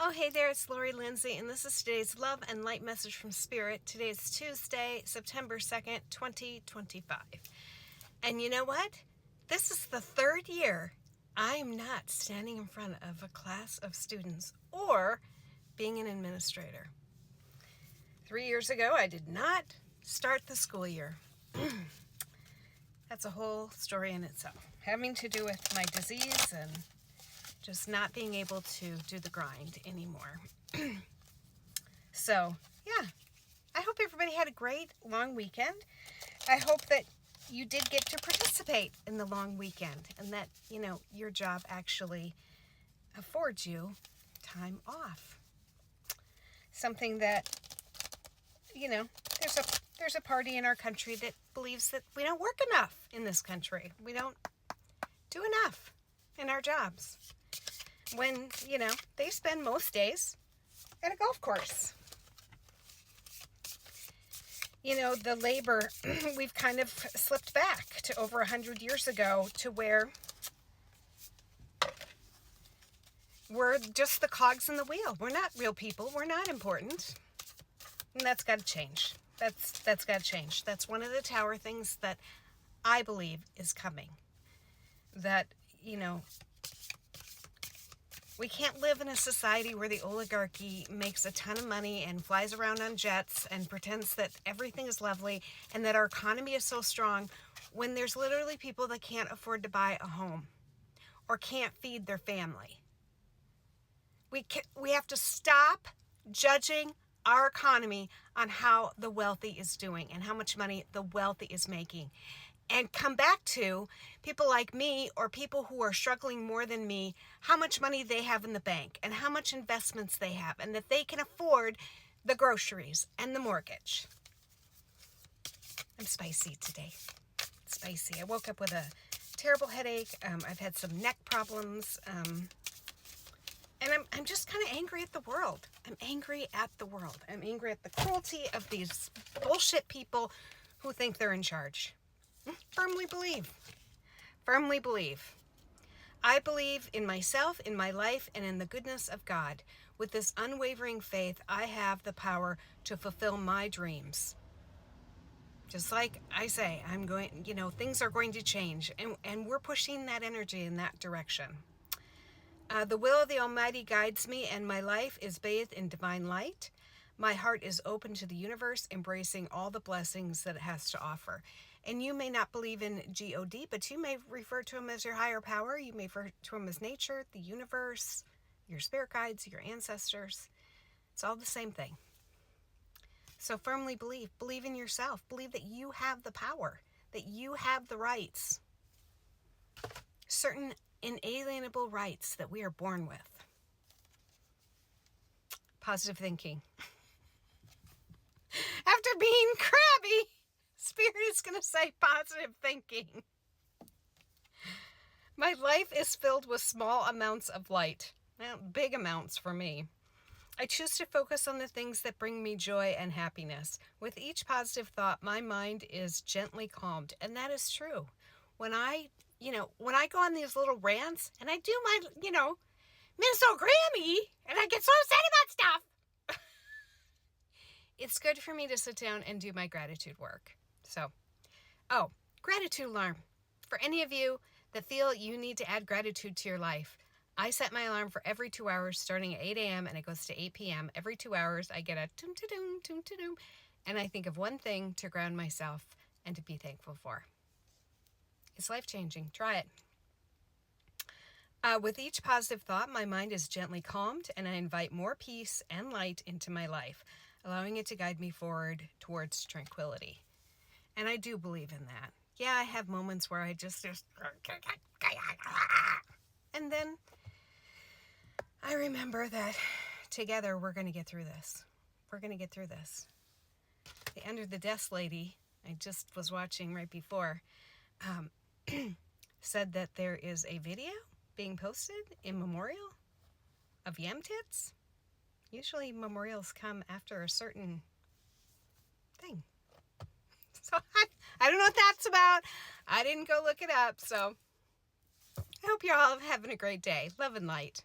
Oh, hey there, it's Lori Lindsay, and this is today's Love and Light Message from Spirit. Today is Tuesday, September 2nd, 2025. And you know what? This is the third year I'm not standing in front of a class of students or being an administrator. 3 years ago, I did not start the school year. That's a whole story in itself, having to do with my disease and just not being able to do the grind anymore. So, yeah, I hope everybody had a great long weekend. I hope that you did get to participate in the long weekend and that, your job actually affords you time off. Something that, there's a party in our country that believes that we don't work enough in this country. We don't do enough in our jobs. When, they spend most days at a golf course. The labor, we've kind of slipped back to over 100 years ago to where we're just the cogs in the wheel. We're not real people. We're not important. And that's got to change. That's got to change. That's one of the tower things that I believe is coming. That, we can't live in a society where the oligarchy makes a ton of money and flies around on jets and pretends that everything is lovely and that our economy is so strong when there's literally people that can't afford to buy a home or can't feed their family. We have to stop judging our economy on how the wealthy is doing and how much money the wealthy is making. And come back to people like me or people who are struggling more than me, how much money they have in the bank and how much investments they have and that they can afford the groceries and the mortgage. I'm spicy today. Spicy. I woke up with a terrible headache. I've had some neck problems. And I'm just kind of angry at the world. I'm angry at the world. I'm angry at the cruelty of these bullshit people who think they're in charge. Firmly believe. I believe in myself, in my life, and in the goodness of God. With this unwavering faith, I have the power to fulfill my dreams. Just like I say, things are going to change, and we're pushing that energy in that direction. The will of the Almighty guides me, and my life is bathed in divine light. My heart is open to the universe, embracing all the blessings that it has to offer. And you may not believe in God, but you may refer to him as your higher power. You may refer to him as nature, the universe, your spirit guides, your ancestors. It's all the same thing. So firmly believe in yourself. Believe that you have the power, that you have the rights. Certain inalienable rights that we are born with. Positive thinking. After being crabby, Spirit is going to say positive thinking. My life is filled with small amounts of light. Well, big amounts for me. I choose to focus on the things that bring me joy and happiness. With each positive thought, my mind is gently calmed. And that is true. When I go on these little rants and I do my, Minnesota Grammy and I get so upset about stuff, it's good for me to sit down and do my gratitude work. So, gratitude alarm. For any of you that feel you need to add gratitude to your life, I set my alarm for every 2 hours starting at 8 a.m. and it goes to 8 p.m. Every 2 hours, I get a toom-ta-doom, toom-ta-doom, and I think of one thing to ground myself and to be thankful for. It's life-changing. Try it. With each positive thought, my mind is gently calmed and I invite more peace and light into my life, allowing it to guide me forward towards tranquility. And I do believe in that. Yeah, I have moments where I just and then I remember that together we're going to get through this. We're going to get through this. The Under the Desk lady, I just was watching right before, said that there is a video being posted in memorial of yam tits. Usually memorials come after a certain thing. So I don't know what that's about. I didn't go look it up. So I hope you're all having a great day. Love and light.